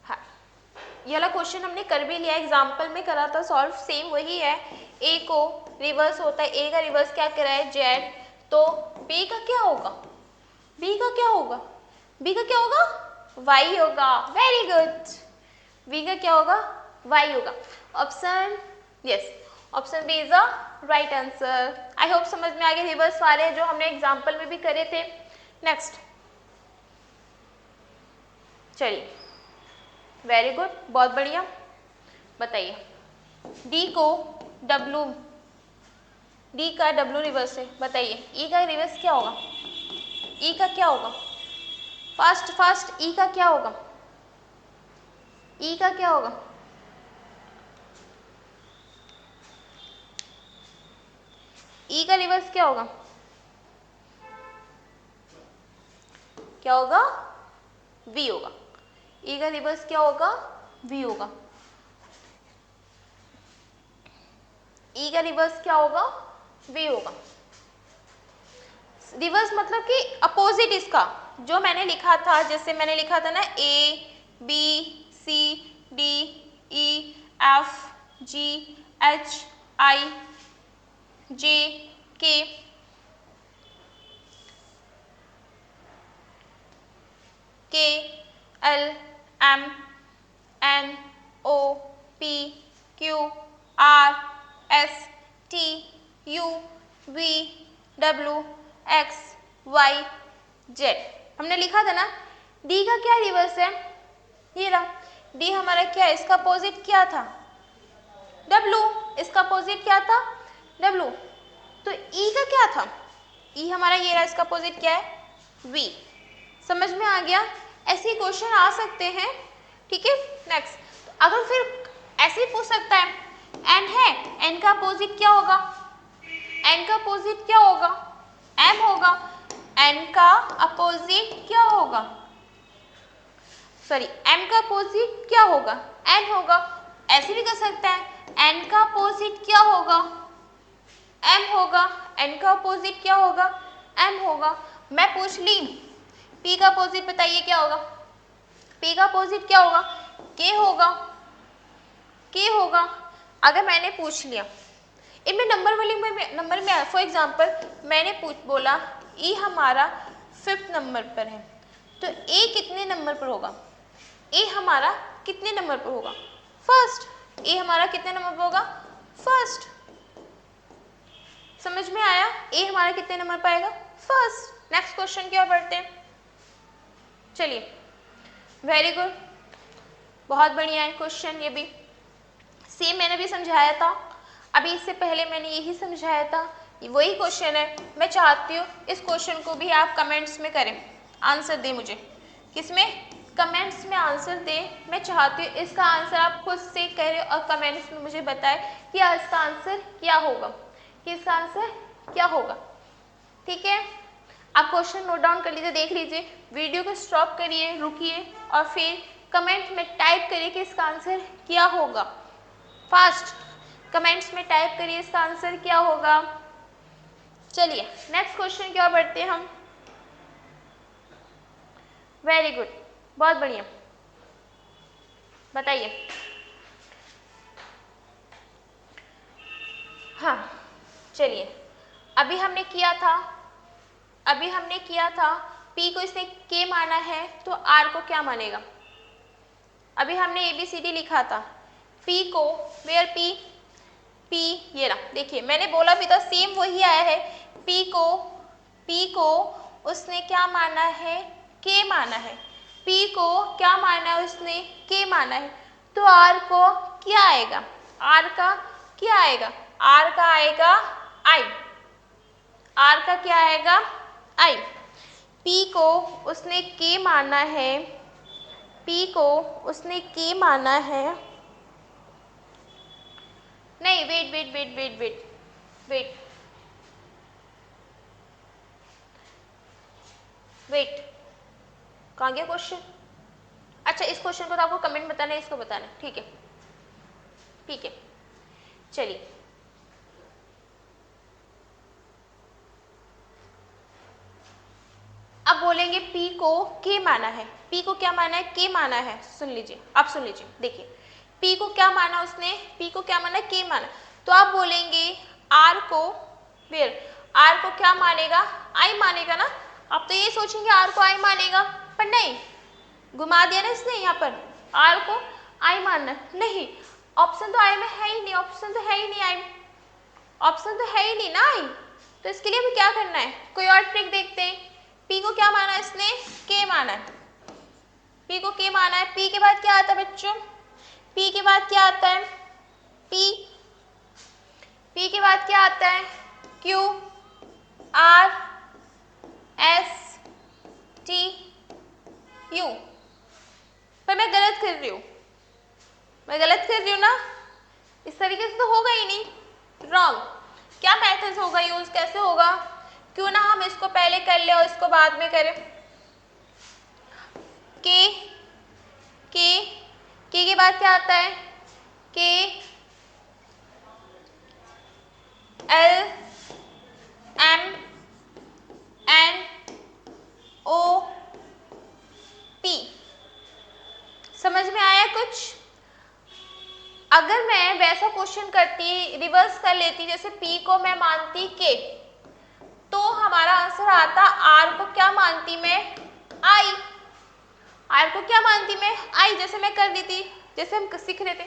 Speaker 1: हाँ, ये वाला क्वेश्चन हमने कर भी लिया, एग्जाम्पल में करा था सॉल्व, सेम वही है। ए को रिवर्स होता है, ए का रिवर्स क्या करा है, जेड, तो बी का क्या होगा, बी का क्या होगा, बी का क्या होगा, वाई होगा। वेरी गुड, बी का क्या होगा, वाई होगा। Option yes, option B is a right answer. I hope समझ में आ गया, रिवर्स वाले जो हमने एग्जाम्पल में भी करे थे। नेक्स्ट, चलिए, वेरी गुड, बहुत बढ़िया। बताइए, डी को डब्लू, डी का डब्लू रिवर्स है, बताइए ई का रिवर्स क्या होगा, ई का क्या होगा, फास्ट फास्ट, ई का क्या होगा, ई का क्या होगा, ई का रिवर्स क्या होगा, क्या होगा, वी होगा। ई का रिवर्स क्या होगा, वी होगा। ई का रिवर्स क्या होगा, वी होगा। रिवर्स मतलब कि अपोजिट इसका, जो मैंने लिखा था, जैसे मैंने लिखा था ना, A B C D E F G H I J K, K L M N O P Q R S T U V W X Y Z, हमने लिखा था ना। डी का क्या रिवर्स है, ये रहा, डी हमारा क्या है, इसका अपोजिट क्या था, डब्लू, इसका अपोजिट क्या था, डब्लू। तो ई का क्या था, ई हमारा ये रहा, इसका अपोजिट क्या है, वी। समझ में आ गया, ऐसे क्वेश्चन आ सकते हैं, ठीक है। नेक्स्ट, अगर फिर ऐसे ही पूछ सकता है, एन है, एन का अपोजिट क्या होगा, एन का अपोजिट क्या होगा, एम होगा। एन का अपोजिट क्या होगा, सॉरी, एम का अपोजिट क्या होगा, एन होगा। ऐसे भी कर सकता है, एन का अपोजिट क्या होगा, एम होगा। एन का अपोजिट क्या होगा, एम होगा। मैं पूछ ली, पी का अपोजिट बताइए क्या होगा, पी का अपोजिट क्या होगा, के होगा, के होगा। अगर मैंने पूछ लिया, इनमें नंबर में फॉर एग्जांपल मैंने बोला ई हमारा 5th नंबर पर है, तो ए कितने नंबर पर होगा, ए हमारा कितने नंबर पर होगा, फर्स्ट। ए हमारा कितने नंबर पर होगा, फर्स्ट। समझ में आया, ए हमारा कितने नंबर पर आएगा, फर्स्ट। नेक्स्ट क्वेश्चन की ओर बढ़ते हैं। चलिए, वेरी गुड, बहुत बढ़िया है क्वेश्चन, ये भी सेम मैंने भी समझाया था, अभी इससे पहले मैंने यही समझाया था, वही क्वेश्चन है। मैं चाहती हूँ इस क्वेश्चन को भी आप कमेंट्स में करें, आंसर दें मुझे, किसमें, कमेंट्स में आंसर दें। मैं चाहती हूँ इसका आंसर आप खुद से करें और कमेंट्स में मुझे बताएं कि इसका आंसर क्या होगा, कि इसका आंसर क्या होगा, ठीक है। आप क्वेश्चन नोट डाउन कर लीजिए, देख लीजिए, वीडियो को स्टॉप करिए, रुकिए और फिर कमेंट में टाइप करिए कि इसका आंसर क्या होगा। फास्ट कमेंट्स में टाइप करिए इसका आंसर क्या होगा। चलिए, नेक्स्ट क्वेश्चन की ओर बढ़ते हैं हम। वेरी गुड, बहुत बढ़िया, बताइए। हाँ, चलिए, अभी हमने किया था P को इसने K माना है, तो R को क्या मानेगा। अभी हमने ABCD लिखा था, P को, वेयर P ये रहा, देखिए मैंने बोला भी था, सेम वही आया है। P को उसने क्या माना है, K माना है, P को क्या माना है उसने, K माना है, तो R को क्या आएगा, R का क्या आएगा, R का आएगा I, R का क्या आएगा I। P को उसने K माना है, P को उसने K माना है, नहीं wait wait wait wait wait wait wait, कहाँ गया क्वेश्चन? अच्छा इस क्वेश्चन को तो आपको कमेंट बताना है, इसको बताना है, ठीक है ठीक है। चलिए अब बोलेंगे P को K माना है, P को क्या माना है, K माना है, सुन लीजिए आप सुन लीजिए, देखिए P को क्या माना उसने, P को क्या माना, K माना, तो आप बोलेंगे R को, फिर R को क्या मानेगा, I मानेगा ना। आप तो ये सोचेंगे R को I मानेगा, पर नहीं, घुमा दिया ना इसने, यहाँ पर R को I मानना नहीं, ऑप्शन तो I में है ही नहीं, ऑप्शन तो है ही नहीं I, ऑप्शन तो है ही नहीं ना I, तो इसके लिए हमें क्या करना है, कोई और ट्रिक देखते हैं। P को क्या माना इसने, K माना है, P को K माना है, P के बाद क्या आता है बच्चों, P के बाद क्या आता है, P के बाद क्या आता है, Q R S T U, पर मैं गलत कर रही हूँ, मैं गलत कर रही हूँ ना, इस तरीके से तो होगा ही नहीं, रॉन्ग। क्या मेथड होगा यूज, कैसे होगा, क्यों ना हम इसको पहले कर ले और इसको बाद में करें। के के बाद क्या आता है, के L M N O P, समझ में आया कुछ? अगर मैं वैसा क्वेश्चन करती, रिवर्स कर लेती, जैसे P को मैं मानती K, तो हमारा आंसर आता R को क्या मानती मैं, I, R को क्या मानती मैं I, जैसे मैं कर दी थी, जैसे हम सीख रहे थे,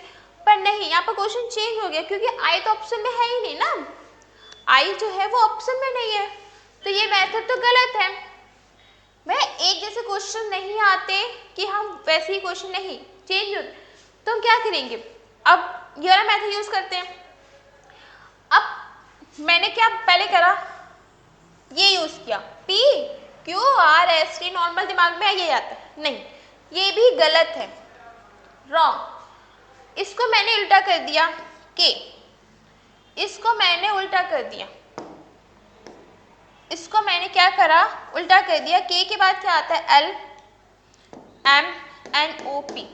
Speaker 1: पर नहीं, यहाँ पर क्वेश्चन चेंज हो गया क्योंकि I तो ऑप्शन में है ही नहीं ना, I जो है वो ऑप्शन में नहीं है, तो ये मेथड तो गलत है। मैं एक जैसे क्वेश्चन नहीं आते कि हम वैसे ही क्वेश्चन नहीं चेंज होते, तो हम क्या करेंगे, अब ये वाला मेथड यूज करते हैं। अब मैंने क्या पहले करा, ये यूज किया, P Q R S T, normal दिमाग में ये आता है, नहीं ये भी गलत है, रॉन्ग। इसको मैंने उल्टा कर दिया K, इसको मैंने उल्टा कर दिया, इसको मैंने क्या करा, उल्टा कर दिया। K के बाद क्या आता है, L M N O P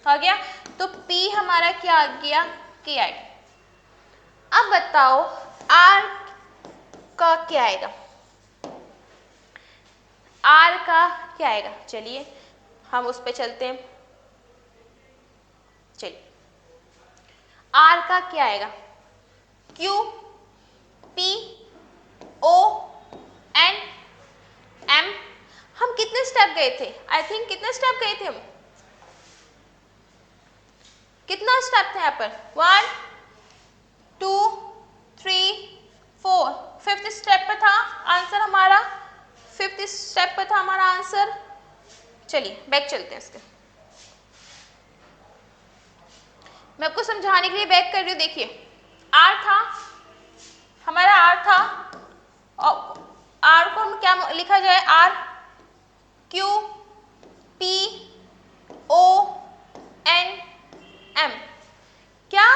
Speaker 1: आ गया, तो P हमारा क्या आ गया, K आएगा। अब बताओ R का क्या आएगा, R का क्या आएगा, चलिए हम उस पे चलते हैं, चलिए R का क्या आएगा, Q P O N M, हम कितने स्टेप गए थे, आई थिंक कितने स्टेप गए थे हम, कितना स्टेप था यहाँ पर, 1 2 3 4, फिफ्थ स्टेप पे था आंसर हमारा, फिफ्थ स्टेप पे था हमारा आंसर। चलिए बैक चलते हैं इसके, मैं आपको समझाने के लिए बैक कर रही हूँ। देखिए R था हमारा, R था, और R को हम क्या लिखा जाए, R Q P O N M, क्या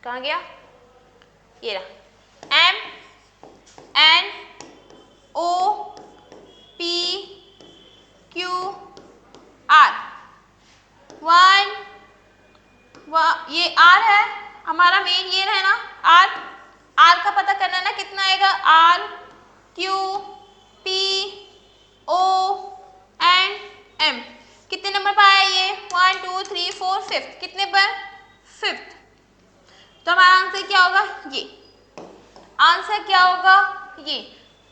Speaker 1: कहाँ गया, ये रहा, M N O P Q R, 1 ये R है हमारा मेन, ये है ना R, R का पता करना ना कितना आएगा, R Q P O N M, कितने नंबर पर आया ये, 1 2 3 4 5, कितने पर, 5th, तो हमारा आंसर क्या होगा, ये आंसर क्या होगा, ये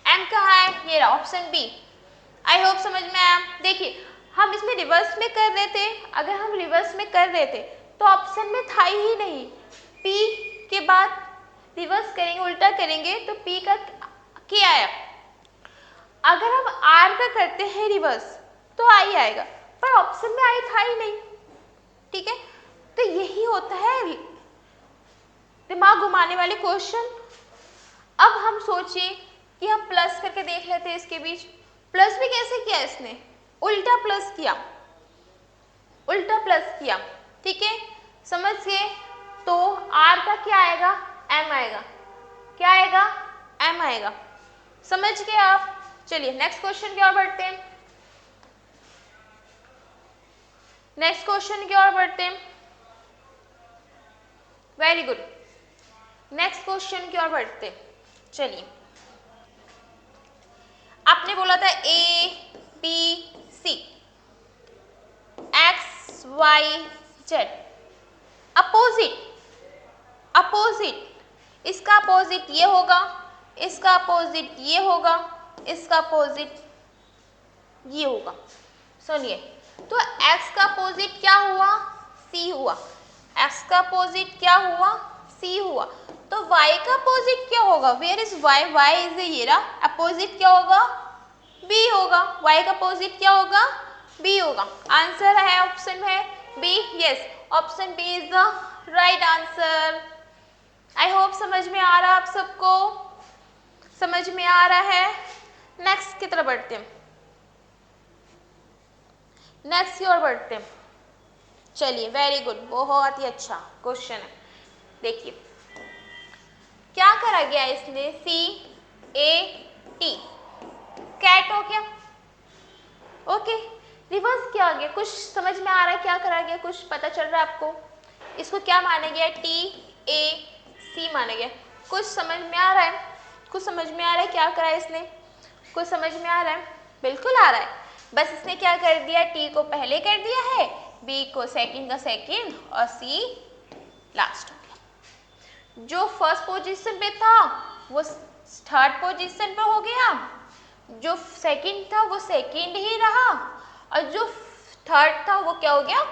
Speaker 1: M कहाँ है, ये रहा ऑप्शन बी। आई होप समझ में आया। देखिए हम इसमें रिवर्स में कर रहे थे, अगर हम रिवर्स में कर रहे थे तो ऑप्शन में था ही नहीं, P के बाद रिवर्स करेंगे, उल्टा करेंगे तो P का क्या आया। का करते हैं रिवर्स तो आई आएगा, पर ऑप्शन में आई था ही नहीं, ठीक है। तो यही होता है दिमाग घुमाने वाले क्वेश्चन। अब हम सोचिए कि हम प्लस करके देख लेते हैं इसके बीच। प्लस भी कैसे किया इसने, उल्टा प्लस किया, उल्टा प्लस किया, ठीक है, समझ गए। तो आर का क्या आएगा, एम आएगा, क्या आएगा, एम आएगा, समझ गए आप। चलिए नेक्स्ट क्वेश्चन की ओर बढ़ते हैं, नेक्स्ट क्वेश्चन की ओर बढ़ते हैं। वेरी गुड, नेक्स्ट क्वेश्चन की ओर बढ़ते हैं। चलिए, आपने बोला था A B C X Y Z, opposite, opposite, इसका अपोजिट ये होगा, इसका अपोजिट ये होगा, इसका अपोजिट ये होगा। सुनिए, तो x का अपोजिट क्या हुआ, c हुआ, x का अपोजिट क्या हुआ, c हुआ। तो y का अपोजिट क्या होगा, where is y, y is ये रहा, अपोजिट क्या होगा, b होगा, y का अपोजिट क्या होगा, b होगा। आंसर है ऑप्शन है b, yes, option b is the right answer. I hope समझ में आ रहा है आप सबको, समझ में आ रहा है। नेक्स्ट की तरफ बढ़ते हैं, नेक्स्ट की ओर बढ़ते हैं। चलिए वेरी गुड, बहुत ही अच्छा क्वेश्चन है। देखिए क्या करा गया इसने, सी ए टी, कैट हो गया, ओके, रिवर्स क्या आ गया, कुछ समझ में आ रहा है क्या करा गया, कुछ पता चल रहा है आपको। इसको क्या माना गया, टी ए सी माना गया, कुछ समझ में आ रहा है, कुछ समझ में आ रहा है क्या करा है इसने, कुछ समझ में आ रहा है, बिल्कुल आ रहा है। बस इसने क्या कर दिया, टी को पहले कर दिया है, बी को सेकंड का सेकंड और सी लास्ट हो गया। जो फर्स्ट पोजीशन पे था वो थर्ड पोजीशन पे हो गया, जो सेकंड था वो सेकंड ही रहा, और जो थर्ड था वो क्या हो गया,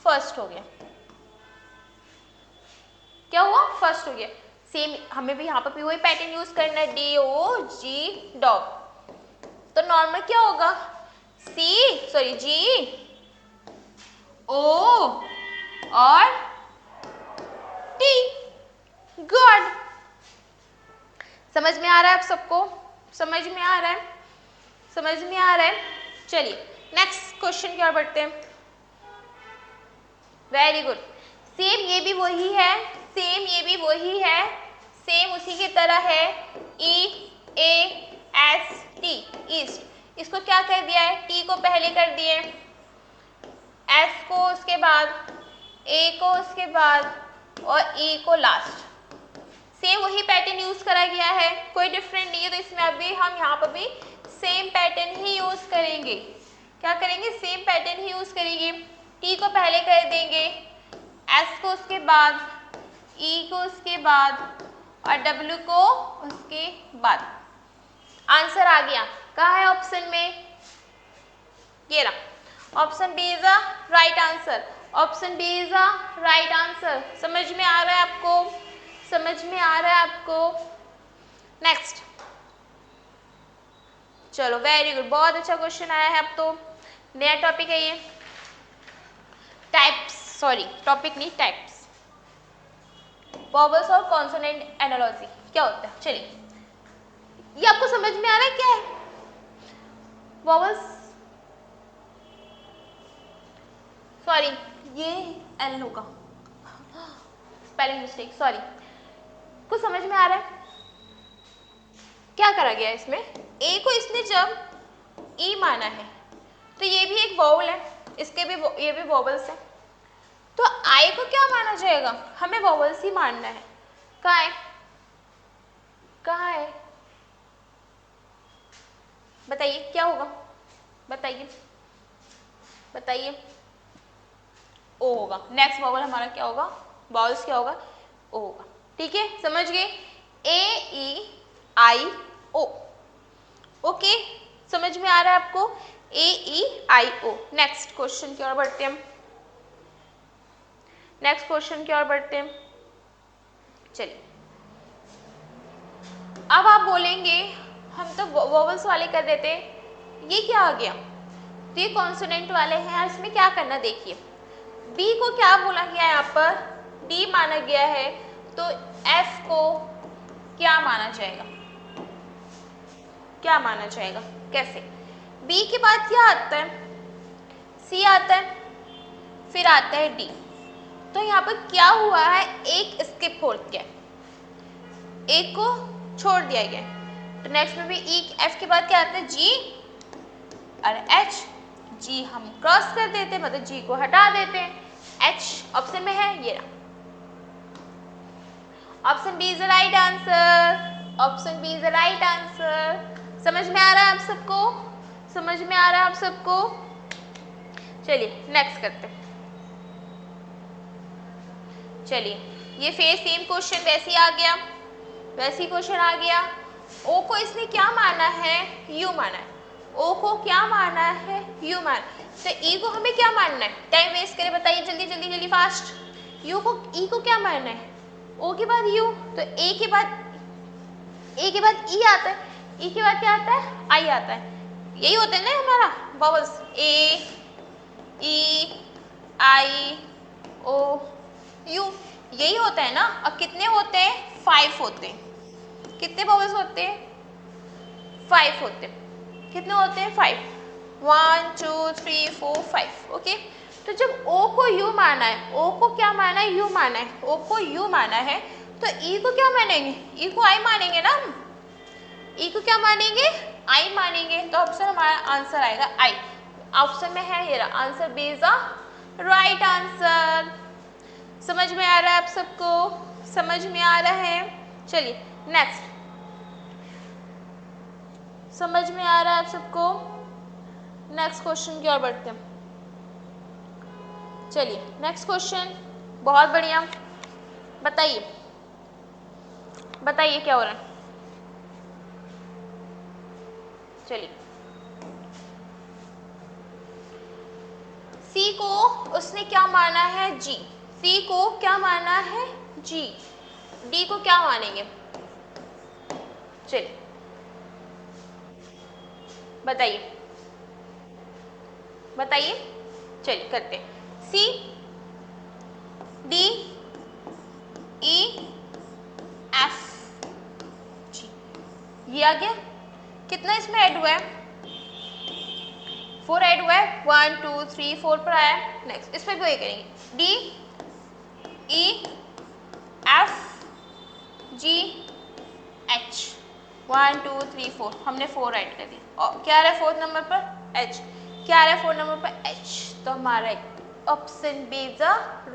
Speaker 1: फर्स्ट हो गया। क्या हुआ, फर्स्ट हो गया। सेम हमें भी यहाँ पर भी वही पैटर्न यूज करना है, डी ओ जी डॉग। तो नॉर्मल क्या होगा, जी ओ और टी, गुड। समझ में आ रहा है आप सबको, समझ में आ रहा है, समझ में आ रहा है। चलिए नेक्स्ट क्वेश्चन की ओर बढ़ते हैं। वेरी गुड, सेम ये भी वही है, सेम ये भी वही है, सेम उसी की तरह है, ई ए एस टी, ईस्ट। इसको क्या कर दिया है, टी को पहले कर दिए, एस को उसके बाद, ए को उसके बाद और ई को लास्ट। सेम वही पैटर्न यूज करा गया है, कोई डिफरेंट नहीं है। तो इसमें अभी हम यहाँ पर भी सेम पैटर्न ही यूज करेंगे। क्या करेंगे, सेम पैटर्न ही यूज करेंगे। टी को पहले कर देंगे, एस को उसके बाद, ई को उसके बाद और डब्ल्यू को उसके बाद। आंसर आ गया, कहाँ है ऑप्शन में, ये रहा, option B is a right answer, option B is a right answer. समझ में आ रहा है आपको, समझ में आ रहा है आपको। नेक्स्ट, चलो वेरी गुड, बहुत अच्छा क्वेश्चन आया है। अब तो नया टॉपिक है ये, टाइप्स, सॉरी टॉपिक नहीं, टाइप्स, वॉवल्स और कॉन्सोनेंट एनालॉजी क्या होता है। चलिए, ये आपको समझ में आ रहा है क्या है, वॉवल्स, सॉरी ये एल होगा, स्पेलिंग मिस्टेक, सॉरी। कुछ समझ में आ रहा है क्या करा गया इसमें, ए को इसने जब ई माना है तो ये भी एक वॉवल है, इसके भी ये भी वॉवल्स है, तो आई को क्या माना जाएगा, हमें वॉवल्स ही मानना है। कहाँ है, कहाँ है, बताइए क्या होगा, बताइए बताइए, ओ होगा। नेक्स्ट वॉवल हमारा क्या होगा, वॉवल्स क्या होगा, ओ होगा। ठीक है, समझ गए, ए ई आई ओ, ओके, समझ में आ रहा है आपको, ए ई आई ओ। नेक्स्ट क्वेश्चन की ओर बढ़ते हैं, नेक्स्ट क्वेश्चन की ओर बढ़ते हैं। चलिए, अब आप बोलेंगे हम तो वोवल्स वाले कर देते, ये क्या आ गया, तो ये कॉन्सोनेंट वाले हैं। इसमें क्या करना देखिए, बी को क्या बोला गया है, यहाँ पर डी माना गया है, तो एफ को क्या माना जाएगा, क्या माना जाएगा, कैसे, बी के बाद क्या आता है, सी आता है, फिर आता है डी। तो यहाँ पर क्या हुआ है, एक स्किप हो गया, एक को छोड़ दिया गया। तो नेक्स्ट में भी ई एफ के बाद क्या आता है, जी और एच। जी हम क्रॉस कर देते हैं, मतलब जी को हटा देते हैं, एच ऑप्शन में है, ये रहा option B is the right answer, option B is the right answer. समझ में आ रहा है आप सबको, समझ में आ रहा है आप सबको। चलिए नेक्स्ट करते हैं। चलिए ये फिर सेम क्वेश्चन वैसे ही आ गया, वैसे ही क्वेश्चन आ गया। ओ को इसने क्या माना है, यू माना है, ओ को क्या माना है, यू माना, तो ई को हमें क्या मानना है, टाइम वेस्ट करे बताइए, जल्दी जल्दी जल्दी फास्ट। यू को, ई को क्या मानना है, ओ के बाद यू, तो ए के बाद ई आता है, ई के बाद क्या आता है, आई आता है। यही होता है ना हमारा bubbles, A E I O you, यही होता है ना। अब कितने होते हैं, 5 होते हैं। कितने बबल्स होते हैं, 5 होते हैं। कितने होते हैं, 5, 1 2 3 4 5। ओके, तो जब ओ को यू माना है, ओ को क्या माना है, यू माना है, ओ को यू माना है, तो ई को क्या मानेंगे, ई को आई मानेंगे ना, ई को क्या मानेंगे, आई मानेंगे। तो ऑप्शन हमारा आंसर आएगा आई, ऑप्शन में है ये रहा, answer B is the right answer. समझ में आ रहा है आप सबको, समझ में आ रहा है। चलिए नेक्स्ट, समझ में आ रहा है आप सबको, नेक्स्ट क्वेश्चन की ओर बढ़ते हैं। चलिए नेक्स्ट क्वेश्चन, बहुत बढ़िया, बताइए बताइए क्या हो रहा है। चलिए, सी को उसने क्या माना है, जी, सी को क्या माना है, जी, डी को क्या मानेंगे, चलिए बताइए बताइए। चलिए करते हैं, सी डी ई एफ जी, ये आ गया। कितना इसमें ऐड हुआ है, 4 ऐड हुआ है, 1 2 3 4 पर आया। नेक्स्ट इस पर भी वही करेंगे, D E F G H, 1 2 3 4, हमने 4 ऐड कर दिया। और क्या आ रहा है 4th नंबर पर, एच, क्या आ रहा है 4th नंबर पर, एच। तो हमारा option B is the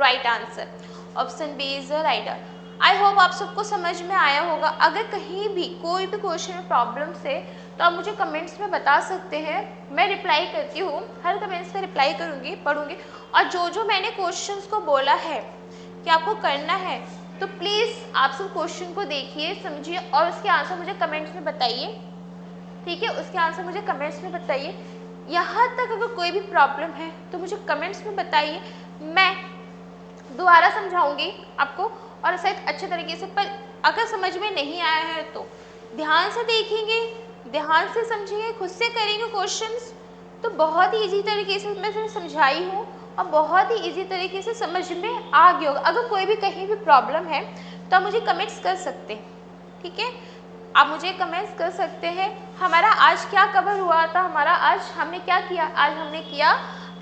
Speaker 1: right answer, option B is the right answer. I hope आप सबको समझ में आया होगा। अगर कहीं भी कोई भी क्वेश्चन में प्रॉब्लम से, तो आप मुझे कमेंट्स में बता सकते हैं, मैं रिप्लाई करती हूँ, हर कमेंट्स पे रिप्लाई करूँगी, पढ़ूँगी। और जो मैंने क्वेश्चंस को बोला है कि आपको करना है, तो प्लीज़ आप सब क्वेश्चन को देखिए, समझिए और उसके आंसर मुझे कमेंट्स में बताइए, ठीक है, उसके आंसर मुझे कमेंट्स में बताइए। यहाँ तक अगर कोई भी प्रॉब्लम है तो मुझे कमेंट्स में बताइए, मैं दोबारा समझाऊंगी आपको और शायद अच्छे तरीके से। पर अगर समझ में नहीं आया है तो ध्यान से देखेंगे, ध्यान से समझेंगे, खुद से करेंगे क्वेश्चंस, तो बहुत ही ईजी तरीके से मैं समझाई हूँ और बहुत ही ईजी तरीके से समझ में आ गया होगा। अगर कोई भी कहीं भी प्रॉब्लम है तो आप मुझे कमेंट्स कर सकते हैं, ठीक है, आप मुझे कमेंट्स कर सकते हैं। हमारा आज क्या कवर हुआ था, हमारा आज हमने क्या किया, आज हमने किया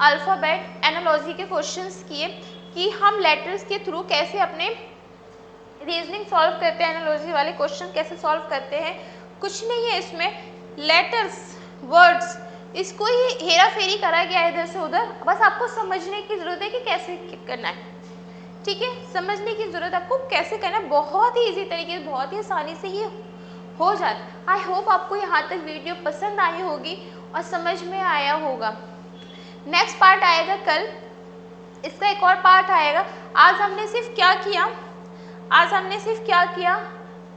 Speaker 1: अल्फ़ाबेट एनालॉजी के क्वेश्चंस किए कि हम लेटर्स के थ्रू कैसे अपने रीजनिंग सॉल्व करते हैं, एनालॉजी वाले क्वेश्चन कैसे सॉल्व करते हैं। कुछ नहीं है इसमें, लेटर्स वर्ड्स, इसको ही हेरा फेरी करा गया है इधर से उधर, बस आपको समझने की ज़रूरत है कि कैसे करना है, ठीक है, समझने की ज़रूरत आपको कैसे करना है। बहुत ही ईजी तरीके से, बहुत ही आसानी से ये हो जाता। आई होप आपको यहाँ तक वीडियो पसंद आई होगी और समझ में आया होगा। नेक्स्ट पार्ट आएगा कल, इसका एक और पार्ट आएगा। आज हमने सिर्फ क्या किया, आज हमने सिर्फ क्या किया,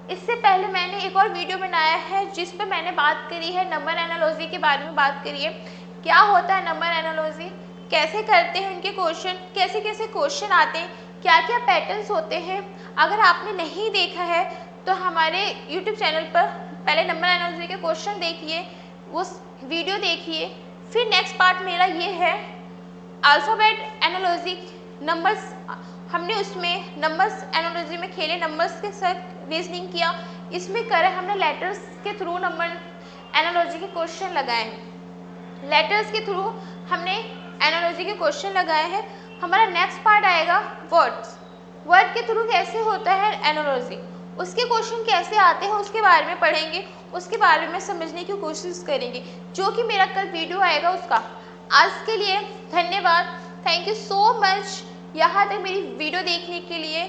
Speaker 1: इससे पहले मैंने एक और वीडियो बनाया है जिस पे मैंने बात करी है नंबर एनालॉजी के बारे में बात करी है, क्या होता है नंबर एनालॉजी, कैसे करते हैं उनके क्वेश्चन, कैसे कैसे क्वेश्चन आते हैं, क्या क्या पैटर्न्स होते हैं। अगर आपने नहीं देखा है तो हमारे YouTube चैनल पर पहले नंबर एनालॉजी के क्वेश्चन देखिए, उस वीडियो देखिए। फिर नेक्स्ट पार्ट मेरा ये है अल्फ़ाबेट एनालॉजी, नंबर्स, हमने उसमें नंबर्स एनालॉजी में खेले, नंबर्स के साथ रीजनिंग किया। इसमें करें हमने लेटर्स के थ्रू नंबर एनालॉजी के क्वेश्चन लगाए हैं, लेटर्स के थ्रू हमने एनालॉजी के क्वेश्चन लगाए हैं। हमारा नेक्स्ट पार्ट आएगा वर्ड्स, वर्ड के थ्रू कैसे होता है एनालॉजी, उसके क्वेश्चन कैसे आते हैं उसके बारे में पढ़ेंगे, उसके बारे में समझने की कोशिश करेंगे, जो कि मेरा कल वीडियो आएगा उसका। आज के लिए धन्यवाद, थैंक यू सो मच यहाँ तक मेरी वीडियो देखने के लिए।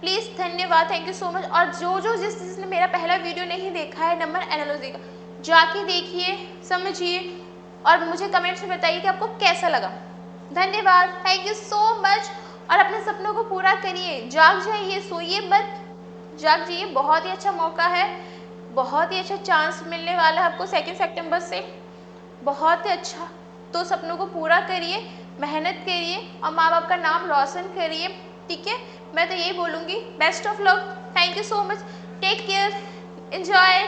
Speaker 1: प्लीज़ धन्यवाद, थैंक यू सो मच। और जिसने मेरा पहला वीडियो नहीं देखा है नंबर एनालॉजी का, जाके देखिए, समझिए और मुझे कमेंट्स में बताइए कि आपको कैसा लगा। धन्यवाद, थैंक यू सो मच। और अपने सपनों को पूरा करिए, जाग जाइए, सोइए मत, जाग जाइए। बहुत ही अच्छा मौका है, बहुत ही अच्छा चांस मिलने वाला है आपको 2 सितंबर से, बहुत ही अच्छा। तो सपनों को पूरा करिए, मेहनत करिए और माँ बाप का नाम रोशन करिए, ठीक है। मैं तो यही बोलूँगी, best of luck, thank you so much, take care, enjoy.